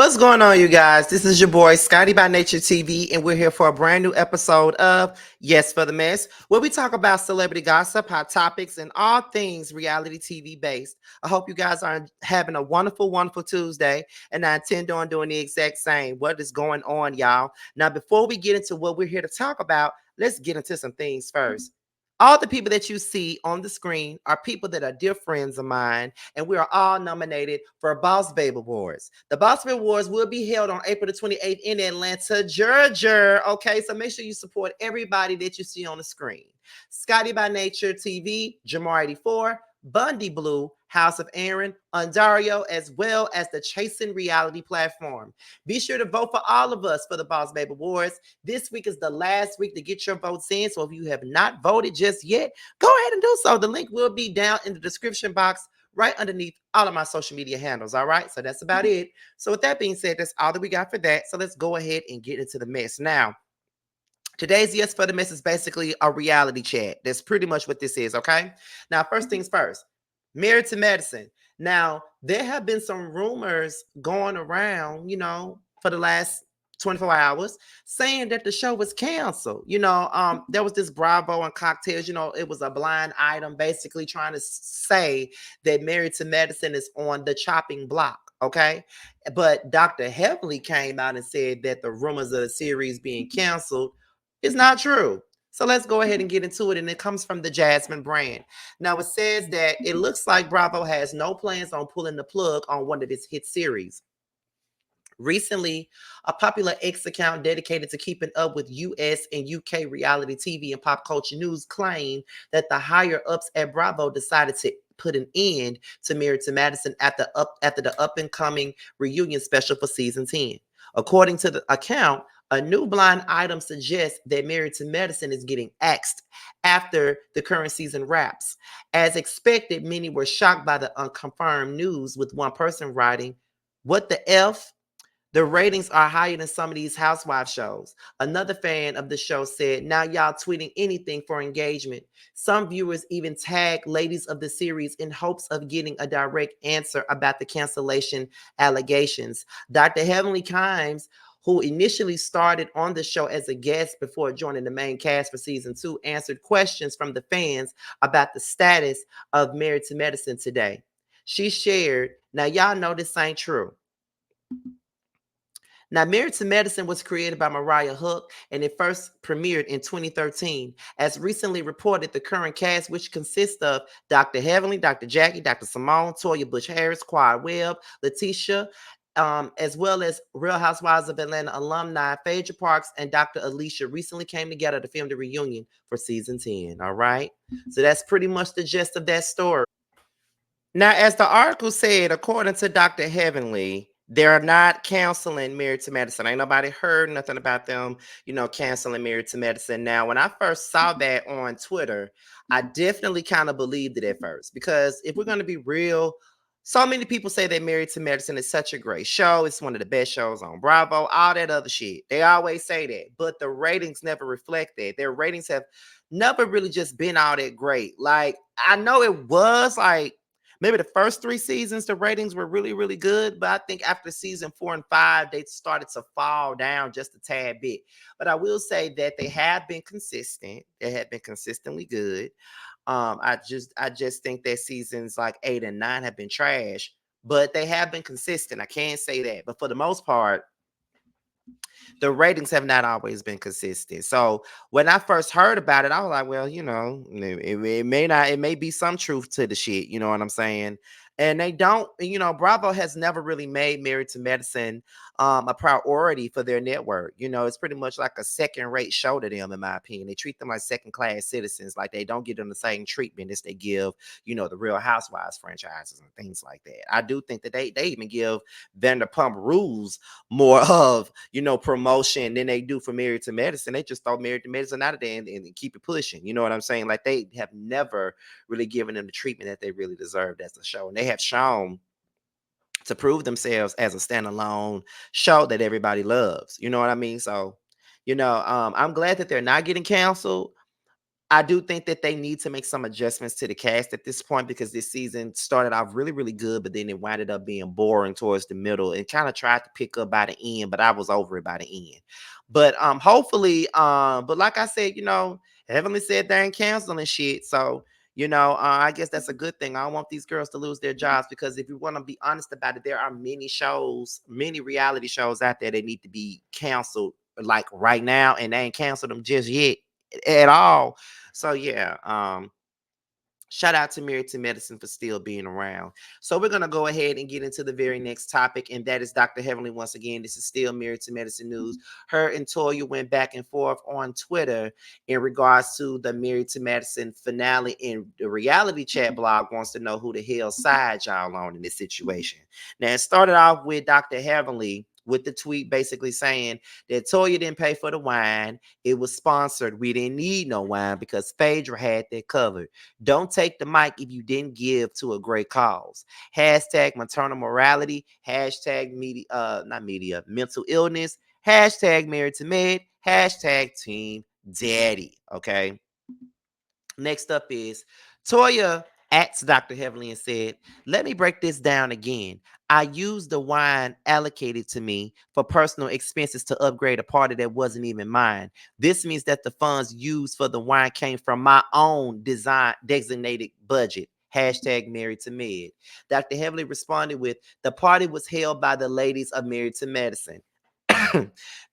What's going on, you guys? This is your boy Scotty by Nature TV, and we're here for a brand new episode of Yes for the Mess, where we talk about celebrity gossip, hot topics, and all things reality TV based. I hope you guys are having a wonderful, wonderful Tuesday, and I intend on doing the exact same. What is going on, y'all? Now, before we get into what we're here to talk about, let's get into some things first. All the people that you see on the screen are people that are dear friends of mine, and we are all nominated for Boss Babe Awards. The Boss Babe Awards will be held on April the 28th in Atlanta, Georgia. Okay, so make sure you support everybody that you see on the screen. Scotty by Nature TV, Jamar 84, Bundy Blue, House of Aaron, Ondario, as well as the Chasing Reality platform. Be sure to vote for all of us for the Boss Babe Awards. This week is the last week to get your votes in, so if you have not voted just yet, go ahead and do so. The link will be down in the description box right underneath all of my social media handles. All right, so that's about it. So with that being said, that's all that we got for that. So let's go ahead and get into the mess. Now, today's Yes for the Mess is basically a reality chat. That's pretty much what this is, okay? Now, first things first, Married to Medicine. Now, there have been some rumors going around, for the last 24 hours saying that the show was canceled. There was this Bravo and Cocktails, it was a blind item basically trying to say that Married to Medicine is on the chopping block. Okay. But Dr. Heavenly came out and said that the rumors of the series being canceled is not true. So let's go ahead and get into it. And it comes from the Jasmine brand. Now, it says that it looks like Bravo has no plans on pulling the plug on one of its hit series. Recently, a popular X account dedicated to keeping up with US and UK reality TV and pop culture news claimed that the higher ups at Bravo decided to put an end to Married to Madison after the up and coming reunion special for season 10. According to the account, a new blind item suggests that Married to Medicine is getting axed after the current season wraps. As expected, many were shocked by the unconfirmed news, with one person writing, "What the F? The ratings are higher than some of these housewife shows." Another fan of the show said, "Now y'all tweeting anything for engagement." Some viewers even tagged ladies of the series in hopes of getting a direct answer about the cancellation allegations. Dr. Heavenly Kimes, who initially started on the show as a guest before joining the main cast for season 2, answered questions from the fans about the status of Married to Medicine today. She shared, "Now y'all know this ain't true. Now, Married to Medicine was created by Mariah Hook and it first premiered in 2013. As recently reported, the current cast, which consists of Dr. Heavenly, Dr. Jackie, Dr. Simone, Toya Bush Harris, Quad Webb, Letitia, as well as Real Housewives of Atlanta alumni Phaedra Parks and Dr. Alicia, recently came together to film the reunion for season 10. All right. So that's pretty much the gist of that story. Now, as the article said, according to Dr. Heavenly, they're not canceling Married to Medicine. Ain't nobody heard nothing about them, canceling Married to Medicine. Now, when I first saw that on Twitter, I definitely kind of believed it at first, because if we're going to be real, so many people say that Married to Medicine is such a great show. It's one of the best shows on Bravo, all that other shit. They always say that, but the ratings never reflect that. Their ratings have never really just been all that great. Like, I know it was like, maybe the first 3 seasons, the ratings were really, really good. But I think after season 4 and 5, they started to fall down just a tad bit. But I will say that they have been consistent. They have been consistently good. I just think that seasons like 8 and 9 have been trash, but they have been consistent. I can't say that. But for the most part, the ratings have not always been consistent. So when I first heard about it, I was like, well, it may not, it may be some truth to the shit. You know what I'm saying? And they don't, Bravo has never really made Married to Medicine a priority for their network. It's pretty much like a second rate show to them, in my opinion. They treat them like second class citizens, like they don't give them the same treatment as they give, the Real Housewives franchises and things like that. I do think that they even give Vanderpump Rules more of, promotion than they do for Married to Medicine. They just throw Married to Medicine out of there and keep it pushing. You know what I'm saying? Like, they have never really given them the treatment that they really deserved as a show. And they have shown to prove themselves as a standalone show that everybody loves. You know what I mean? So, I'm glad that they're not getting canceled. I do think that they need to make some adjustments to the cast at this point because this season started off really, really good, but then it winded up being boring towards the middle and kind of tried to pick up by the end, but I was over it by the end. But hopefully, but like I said, Heavenly said they ain't canceling shit. So, I guess that's a good thing. I don't want these girls to lose their jobs because if you want to be honest about it, there are many shows, many reality shows out there that need to be canceled like right now, and they ain't canceled them just yet at all. So yeah, shout out to Married to Medicine for still being around. So we're gonna go ahead and get into the very next topic, and that is Dr. Heavenly once again. This is still Married to Medicine news. Her and Toya went back and forth on Twitter in regards to the Married to Medicine finale, and the reality chat blog wants to know who the hell side y'all on in this situation. Now it started off with Dr. Heavenly with the tweet basically saying that Toya didn't pay for the wine. It was sponsored. We didn't need no wine because Phaedra had that covered. Don't take the mic if you didn't give to a great cause. Hashtag maternal morality. Hashtag media, not media, mental illness. Hashtag married to med. Hashtag team daddy. Okay. Next up is Toya asked Dr. Heavenly and said, let me break this down again. I used the wine allocated to me for personal expenses to upgrade a party that wasn't even mine. This means that the funds used for the wine came from my own design designated budget. Hashtag married to med. Dr. Heavenly responded with, the party was held by the ladies of Married to Medicine.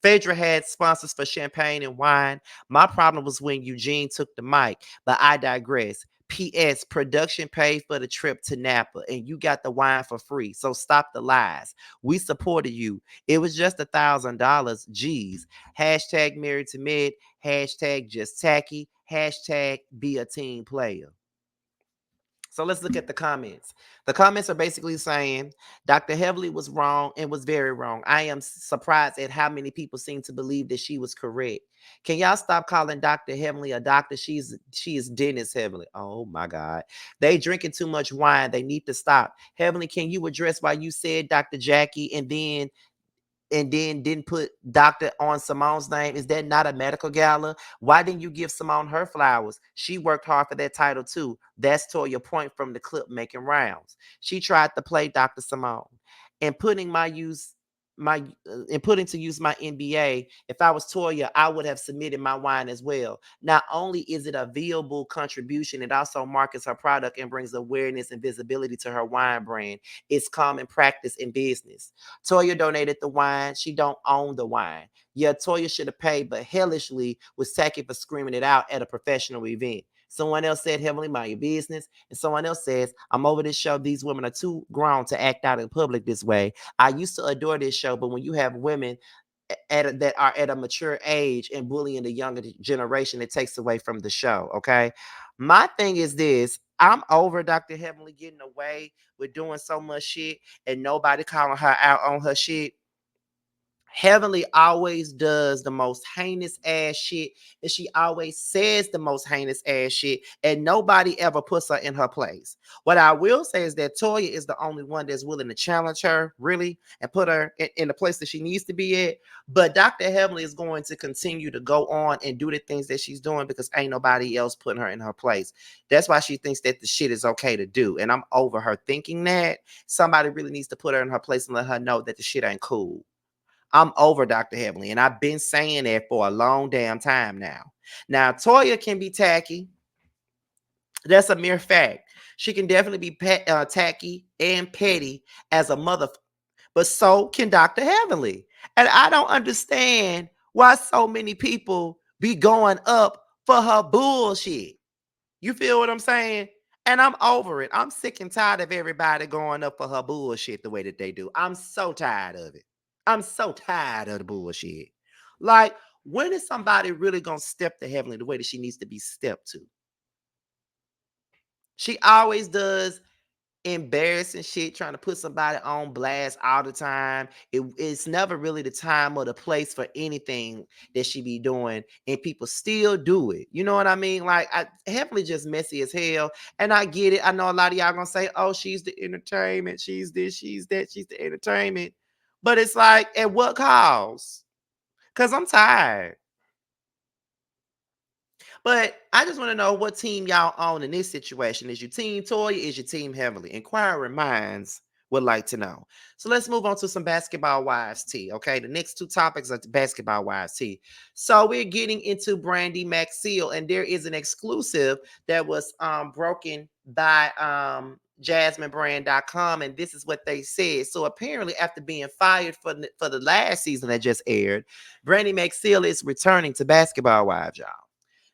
Phaedra had sponsors for champagne and wine. My problem was when Eugene took the mic, but I digress. P.S. Production paid for the trip to Napa, and you got the wine for free. So stop the lies. We supported you. It was just $1,000. Geez. Hashtag married to med. Hashtag just tacky. Hashtag be a team player. So let's look at the comments. The comments are basically saying Dr. Heavily was wrong and was very wrong. I am surprised at how many people seem to believe that she was correct. Can y'all stop calling Dr. Heavenly a doctor? She is Dennis Heavenly. Oh my God. They drinking too much wine. They need to stop. Heavenly, can you address why you said Dr. Jackie and then didn't put doctor on Simone's name? Is that not a medical gala? Why didn't you give Simone her flowers? She worked hard for that title too. That's Toya Point from the clip making rounds. She tried to play Dr. Simone and putting to use my NBA. If I was Toya, I would have submitted my wine as well. Not only is it a viable contribution, it also markets her product and brings awareness and visibility to her wine brand. It's common practice in business. Toya donated the wine. She don't own the wine. Yeah, Toya should have paid, but hellishly was tacky for screaming it out at a professional event. Someone else said, Heavenly, mind your business. And someone else says, I'm over this show. These women are too grown to act out in public this way. I used to adore this show, but when you have women that are at a mature age and bullying the younger generation, it takes away from the show. Okay. My thing is this. I'm over Dr. Heavenly getting away with doing so much shit and nobody calling her out on her shit. Heavenly always does the most heinous ass shit, and she always says the most heinous ass shit, and nobody ever puts her in her place. What I will say is that Toya is the only one that's willing to challenge her, really, and put her in the place that she needs to be at. But Dr. Heavenly is going to continue to go on and do the things that she's doing because ain't nobody else putting her in her place. That's why she thinks that the shit is okay to do. And I'm over her thinking that. Somebody really needs to put her in her place and let her know that the shit ain't cool. I'm over Dr. Heavenly, and I've been saying that for a long damn time now. Now, Toya can be tacky. That's a mere fact. She can definitely be tacky and petty as a mother, but so can Dr. Heavenly. And I don't understand why so many people be going up for her bullshit. You feel what I'm saying? And I'm over it. I'm sick and tired of everybody going up for her bullshit the way that they do. I'm so tired of it. I'm so tired of the bullshit. Like, when is somebody really gonna step to Heavenly the way that she needs to be stepped to? She always does embarrassing shit, trying to put somebody on blast all the time. It's never really the time or the place for anything that she be doing, and people still do it. You know what I mean? Like, Heavenly just messy as hell, and I get it. I know a lot of y'all gonna say, "Oh, she's the entertainment. She's this. She's that. She's the entertainment." But it's like, at what cost? Because I'm tired. But I just want to know what team y'all on in this situation. Is your team Toya? Is your team Heavenly? Inquiring minds would like to know. So let's move on to some basketball wives tea. Okay, the next two topics are basketball wives tea. So we're getting into Brandi Maxiell, and there is an exclusive that was broken by JasmineBrand.com, and this is what they said. So apparently, after being fired for the last season that just aired, Brandi Maxiell is returning to Basketball Wives, y'all.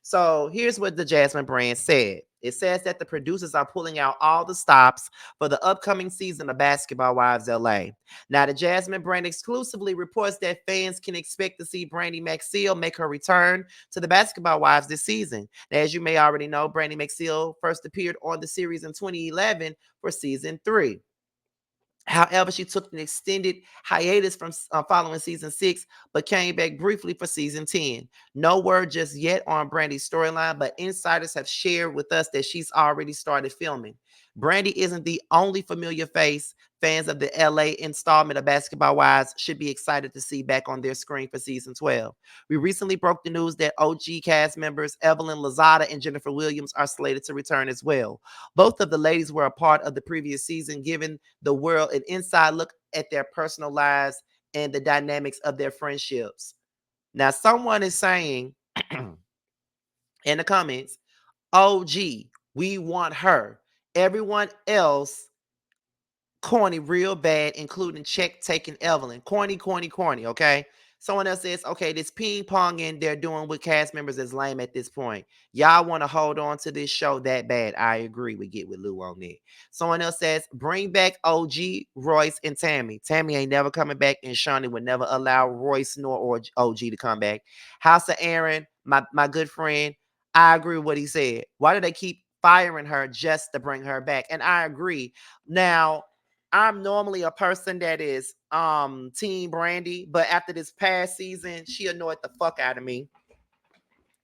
So here's what the Jasmine brand said. It says that the producers are pulling out all the stops for the upcoming season of Basketball Wives LA. Now, the Jasmine brand exclusively reports that fans can expect to see Brandi Maxiell make her return to the Basketball Wives this season. Now, as you may already know, Brandi Maxiell first appeared on the series in 2011 for season 3. However, she took an extended hiatus from following season 6, but came back briefly for season 10. No word just yet on Brandi's storyline, but insiders have shared with us that she's already started filming. Brandi isn't the only familiar face fans of the LA installment of Basketball Wives should be excited to see back on their screen for season 12. We recently broke the news that OG cast members Evelyn Lozada and Jennifer Williams are slated to return as well. Both of the ladies were a part of the previous season, giving the world an inside look at their personal lives and the dynamics of their friendships. Now, someone is saying in the comments, oh, gee, we want her. Everyone else corny real bad, including check taking Evelyn. Corny, corny, corny, okay? Someone else says, okay, this ping ponging they're doing with cast members is lame at this point. Y'all want to hold on to this show that bad. I agree. We get with Lou on that. Someone else says, bring back OG, Royce, and Tammy. Tammy ain't never coming back, and Shawnee would never allow Royce nor OG to come back. House of Aaron, my good friend, I agree with what he said. Why do they keep firing her just to bring her back? And I agree. Now, I'm normally a person that is team Brandi, but after this past season, she annoyed the fuck out of me.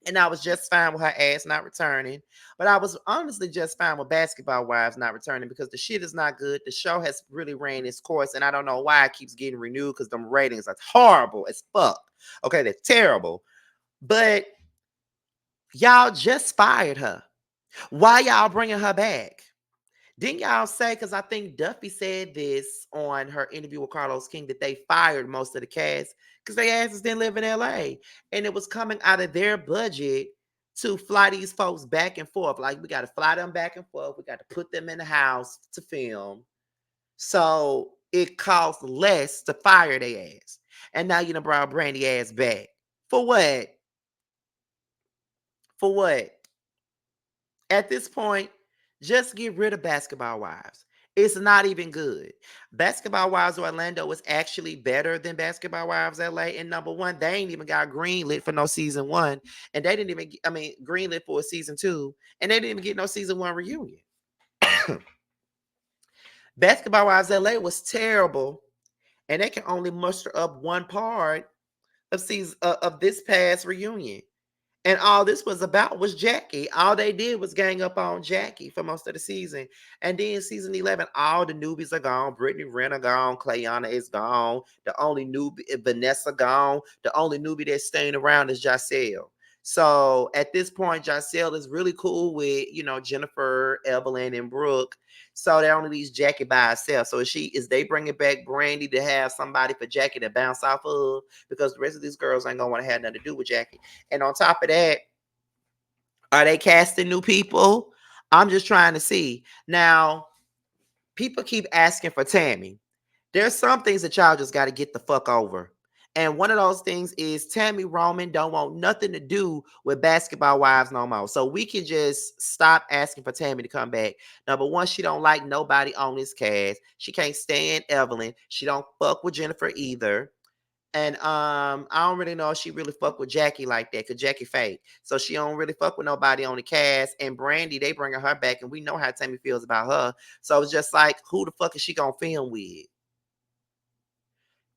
And I was just fine with her ass not returning. But I was honestly just fine with Basketball Wives not returning because the shit is not good. The show has really ran its course, and I don't know why it keeps getting renewed because them ratings are horrible as fuck. Okay, they're terrible. But y'all just fired her. Why y'all bringing her back? Didn't y'all say, because I think Duffy said this on her interview with Carlos King, that they fired most of the cast because their asses didn't live in LA. And it was coming out of their budget to fly these folks back and forth. Like, we got to fly them back and forth. We got to put them in the house to film. So it costs less to fire their ass. And now you done brought Brandi ass back. For what? For what? At this point, just get rid of Basketball Wives. It's not even good. Basketball Wives Orlando was actually better than Basketball Wives LA. And number one, they ain't even got greenlit for no season 1. And they didn't even, greenlit for a season 2. And they didn't even get no season 1 reunion. Basketball Wives LA was terrible. And they can only muster up one part of this past reunion. And all this was about was Jackie. All they did was gang up on Jackie for most of the season. And then season 11, all the newbies are gone. Brittany Renner gone. Clayana is gone. The only newbie, Vanessa gone. The only newbie that's staying around is Giselle. So at this point, Giselle is really cool with, Jennifer, Evelyn, and Brooke. So that only leaves Jackie by herself. So is they bringing back Brandi to have somebody for Jackie to bounce off of? Because the rest of these girls ain't gonna want to have nothing to do with Jackie. And on top of that, are they casting new people? I'm just trying to see. Now, people keep asking for Tammy. There's some things that y'all just got to get the fuck over. And one of those things is Tammy Roman don't want nothing to do with Basketball Wives no more. So we can just stop asking for Tammy to come back. Number one, she don't like nobody on this cast. She can't stand Evelyn. She don't fuck with Jennifer either. And I don't really know if she really fuck with Jackie like that, because Jackie fake. So she don't really fuck with nobody on the cast. And Brandi, they bringing her back, and we know how Tammy feels about her. So it's just like, who the fuck is she gonna film with?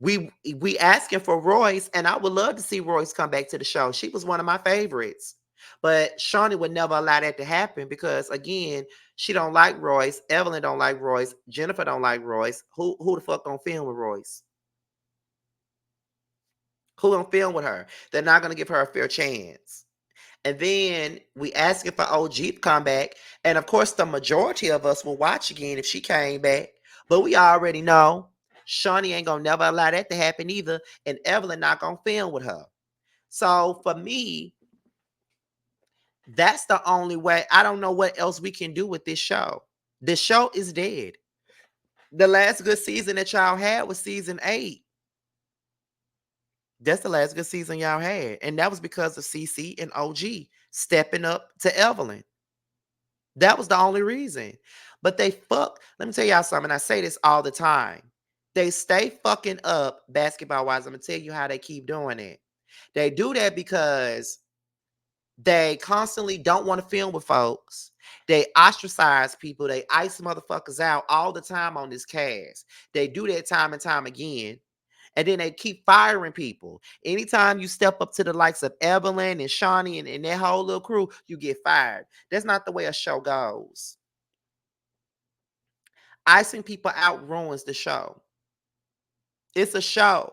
We asking for Royce, and I would love to see Royce come back to the show. She was one of my favorites. But Shawnee would never allow that to happen because, again, she don't like Royce. Evelyn don't like Royce. Jennifer don't like Royce. Who the fuck gonna film with Royce? Who gonna film with her? They're not gonna give her a fair chance. And then we asking for OG to come back. And of course, the majority of us will watch again if she came back. But we already know Shawnee ain't gonna never allow that to happen either. And Evelyn not gonna film with her. So for me, that's the only way. I don't know what else we can do with this show. The show is dead. The last good season that y'all had was season 8. That's the last good season y'all had. And that was because of CC and OG stepping up to Evelyn. That was the only reason. But they fuck. Let me tell y'all something. I say this all the time. They stay fucking up basketball wise. I'm gonna tell you how they keep doing it. They do that because they constantly don't want to film with folks. They ostracize people. They ice motherfuckers out all the time on this cast. They do that time and time again. And then they keep firing people. Anytime you step up to the likes of Evelyn and Shawnee and that whole little crew, you get fired. That's not the way a show goes. Icing people out ruins the show. It's a show.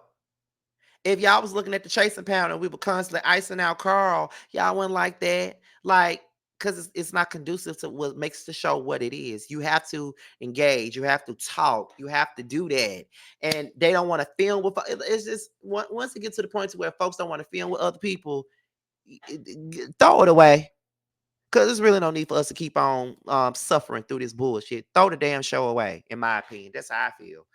If y'all was looking at the chasing pound and we were constantly icing out Carl, y'all wouldn't like that. Like, because it's not conducive to what makes the show what it is. You have to engage, you have to talk, you have to do that. And they don't want to film with it's just once it gets to the point to where folks don't want to film with other people, throw it away. Because there's really no need for us to keep on suffering through this bullshit. Throw the damn show away, in my opinion. That's how I feel.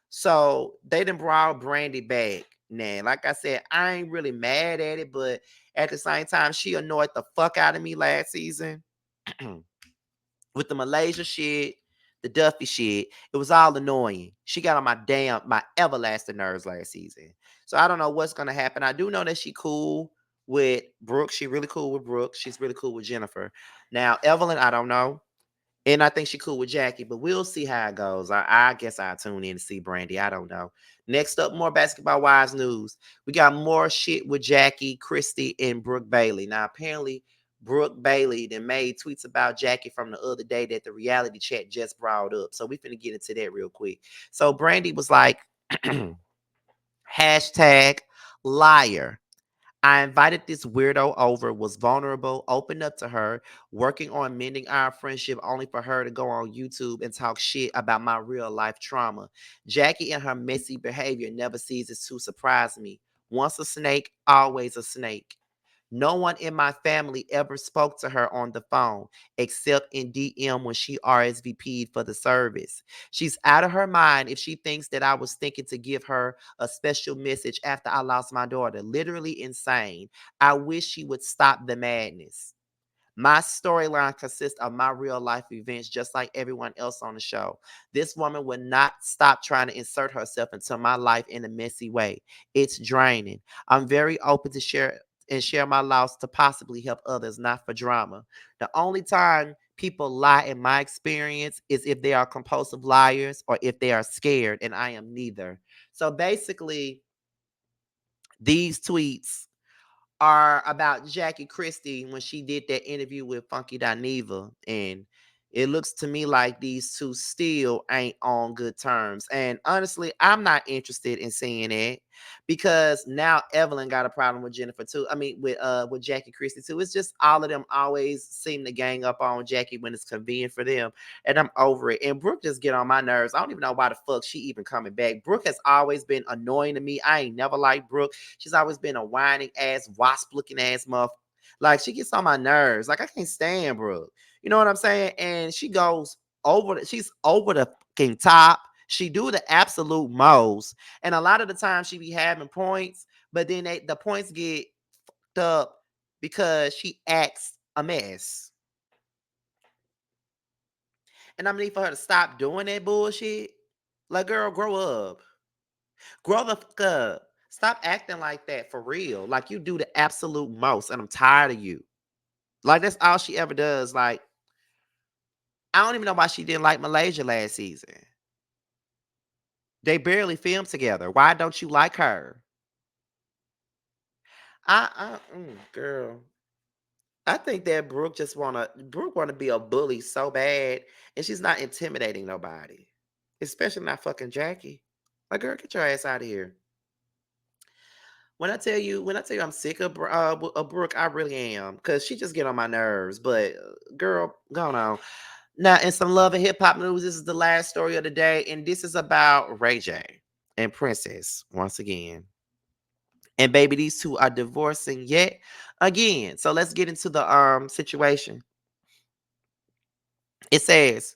So they done brought Brandi back. Now, like I said, I ain't really mad at it, but at the same time, she annoyed the fuck out of me last season with the Malaysia shit, the Duffy shit. It was all annoying. She got on my everlasting nerves last season. So I don't know what's gonna happen. I do know that she cool with Brooke. She really cool with Brooke. She's really cool with Jennifer. Now Evelyn, I don't know. And I think she cool with Jackie, but we'll see how it goes. I guess I'll tune in to see Brandi. I don't know. Next up, more basketball wives news. We got more shit with Jackie, Christie, and Brooke Bailey. Now, apparently, Brooke Bailey then made tweets about Jackie from the other day that the reality chat just brought up. So we finna get into that real quick. So Brandi was like, hashtag liar. I invited this weirdo over, was vulnerable, opened up to her, working on mending our friendship only for her to go on YouTube and talk shit about my real life trauma. Jackie and her messy behavior never ceases to surprise me. Once a snake, always a snake. No one in my family ever spoke to her on the phone except in DM when she RSVP'd for the service. She's out of her mind if she thinks that I was thinking to give her a special message after I lost my daughter. Literally insane. I wish she would stop the madness. My storyline consists of my real life events, just like everyone else on the show. This woman would not stop trying to insert herself into my life in a messy way. It's draining. I'm very open to share my loss to possibly help others, not for drama. The only time people lie in my experience is if they are compulsive liars or if they are scared, and I am neither. So basically, these tweets are about Jackie Christie when she did that interview with Funky Dineva. And it looks to me like these two still ain't on good terms. And honestly, I'm not interested in seeing it because now Evelyn got a problem with Jennifer too. I mean, with Jackie Christie too. It's just all of them always seem to gang up on Jackie when it's convenient for them. And I'm over it. And Brooke just get on my nerves. I don't even know why the fuck she even coming back. Brooke has always been annoying to me. I ain't never liked Brooke. She's always been a whining ass, wasp looking ass muff. Like she gets on my nerves. Like I can't stand Brooke. You know what I'm saying? And she goes she's over the fucking top. She do the absolute most. And a lot of the time she be having points, but then the points get fucked up because she acts a mess. And I'm need for her to stop doing that bullshit. Like, girl, grow up. Grow the fuck up. Stop acting like that for real. Like you do the absolute most, and I'm tired of you. Like that's all she ever does. Like I don't even know why she didn't like Malaysia last season. They barely filmed together. Why don't you like her? Girl. I think that Brooke wanna be a bully so bad, and she's not intimidating nobody, especially not fucking Jackie. Like, girl, get your ass out of here. when I tell you I'm sick of Brooke, I really am, because she just get on my nerves. But girl, going on now in some love and hip hop news. This is the last story of the day, and this is about Ray J and Princess once again. And baby, these two are divorcing yet again. So let's get into the situation. It says,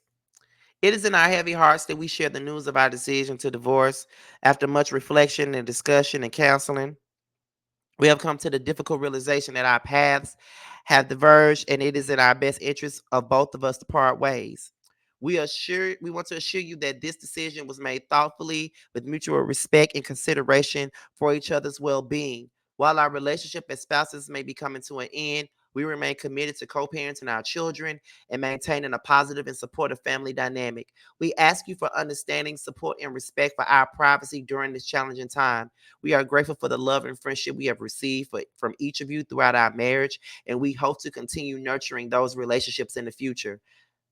it is in our heavy hearts that we share the news of our decision to divorce. After much reflection and discussion and counseling, we have come to the difficult realization that our paths have diverged, and it is in our best interest of both of us to part ways. We want to assure you that this decision was made thoughtfully with mutual respect and consideration for each other's well-being. While our relationship as spouses may be coming to an end, we remain committed to co-parenting our children and maintaining a positive and supportive family dynamic. We ask you for understanding, support, and respect for our privacy during this challenging time. We are grateful for the love and friendship we have received from each of you throughout our marriage, and we hope to continue nurturing those relationships in the future.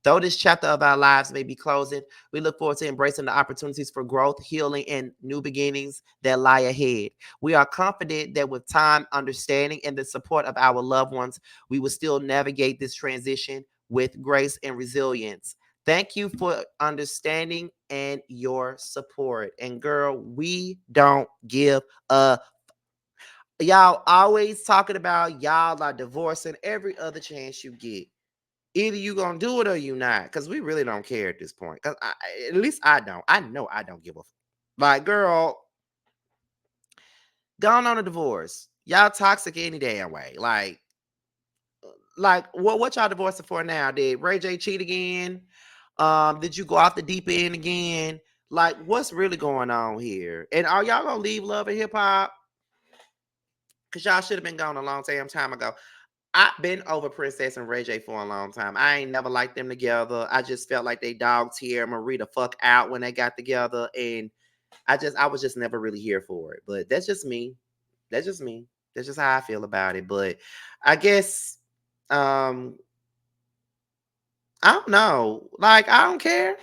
Though this chapter of our lives may be closing, we look forward to embracing the opportunities for growth, healing, and new beginnings that lie ahead. We are confident that with time, understanding, and the support of our loved ones, we will still navigate this transition with grace and resilience. Thank you for understanding and your support. And girl, we don't give a. Y'all always talking about y'all are divorcing every other chance you get. Either you gonna do it or you not, because we really don't care at this point. Because at least I don't. I know I don't give a like, girl, gone on a divorce. Y'all toxic any damn way. Like what y'all divorcing for now? Did Ray J cheat again? Did you go off the deep end again? Like, what's really going on here? And are y'all gonna leave love and hip hop? Because y'all should have been gone a long time ago. I've been over Princess and Ray J for a long time. I ain't never liked them together. I just felt like they dogged Tierra Marie the fuck out when they got together. And I was just never really here for it. But that's just me. That's just me. That's just how I feel about it. But I guess um I don't know. Like, I don't care.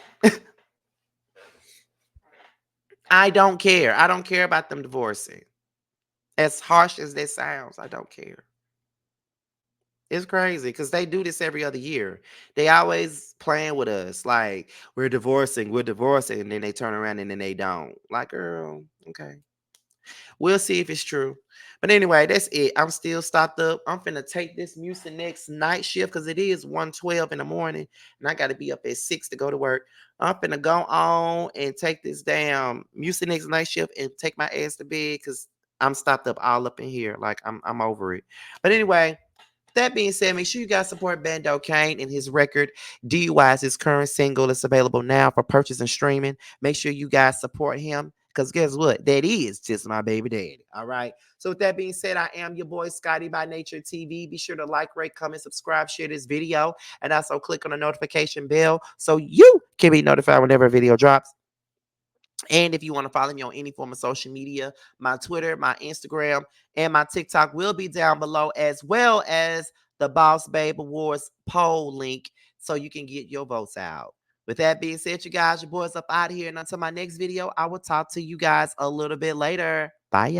I don't care. I don't care about them divorcing. As harsh as that sounds, I don't care. It's crazy because they do this every other year. They always playing with us like we're divorcing, and then they turn around and then they don't. Like, girl, okay. We'll see if it's true. But anyway, that's it. I'm still stopped up. I'm finna take this Mucinex night shift because it is 1:12 in the morning, and I gotta be up at 6 to go to work. I'm finna go on and take this damn Mucinex night shift and take my ass to bed because I'm stopped up all up in here. Like, I'm over it. But anyway, that being said, make sure you guys support Bando Kane and his record DUI's his current single. It's available now for purchase and streaming. Make sure you guys support him because guess what? That is just my baby daddy. All right. So with that being said, I am your boy Scotty by Nature TV. Be sure to like, rate, comment, subscribe, share this video, and also click on the notification bell so you can be notified whenever a video drops. And if you want to follow me on any form of social media, my Twitter, my Instagram, and my TikTok will be down below, as well as the Boss Babe Awards poll link so you can get your votes out. With that being said, you guys, your boys up out of here. And until my next video, I will talk to you guys a little bit later. Bye, y'all.